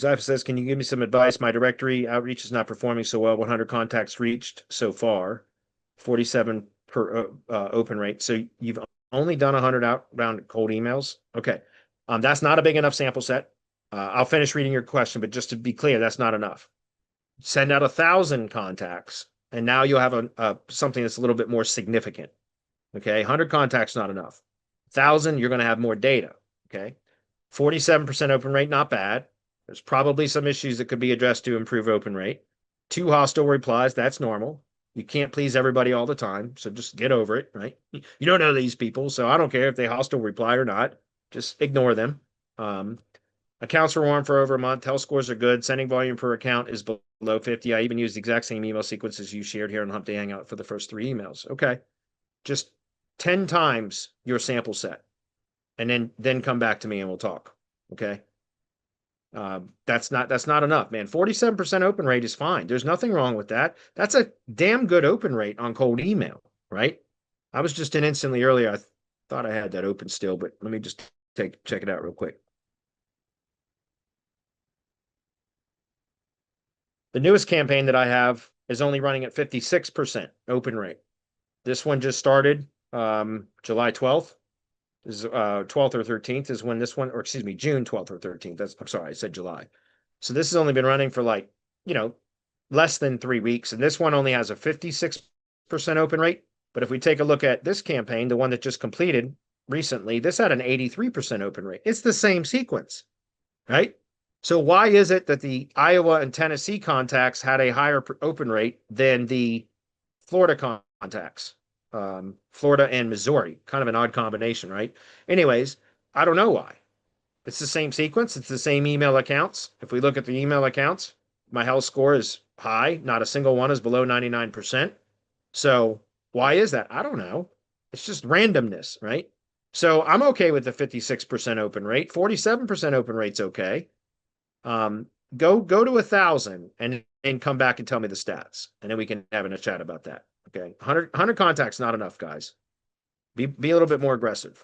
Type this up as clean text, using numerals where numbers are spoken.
Zeph says, can you give me some advice? My directory outreach is not performing so well. 100 contacts reached so far, 47 per open rate. So you've only done 100 outbound cold emails. Okay. That's not a big enough sample set. I'll finish reading your question, but just to be clear, that's not enough. Send out 1,000 contacts, and now you'll have something that's a little bit more significant. Okay. 100 contacts, not enough. 1,000, you're going to have more data. Okay. 47% open rate, not bad. There's probably some issues that could be addressed to improve open rate. 2 hostile replies, that's normal. You can't please everybody all the time, so just get over it, right? You don't know these people, so I don't care if they hostile reply or not. Just ignore them. Accounts were warm for over a month. Health scores are good. Sending volume per account is below 50. I even used the exact same email sequences you shared here on Hump Day Hangout for the first 3 emails. Okay. Just 10 times your sample set, and then come back to me and we'll talk. Okay. That's not enough, man. 47% open rate is fine. There's nothing wrong with that. That's a damn good open rate on cold email, right? I was just in instantly earlier. I thought I had that open still, but let me just check it out real quick. The newest campaign that I have is only running at 56% open rate. This one just started July 12th. Is 12th or 13th is when this one, or excuse me, June 12th or 13th. I'm sorry, I said July. So this has only been running for like, less than 3 weeks. And this one only has a 56% open rate. But if we take a look at this campaign, the one that just completed recently, this had an 83% open rate. It's the same sequence, right? So why is it that the Iowa and Tennessee contacts had a higher open rate than the Florida contacts? Florida and Missouri, kind of an odd combination, right? Anyways, I don't know why. It's the same sequence. It's the same email accounts. If we look at the email accounts, my health score is high. Not a single one is below 99%. So why is that? I don't know. It's just randomness, right? So I'm okay with the 56% open rate. 47% open rate's okay. Go to 1,000 and come back and tell me the stats, and then we can have a chat about that. Okay, 100 contacts, not enough, guys. Be a little bit more aggressive.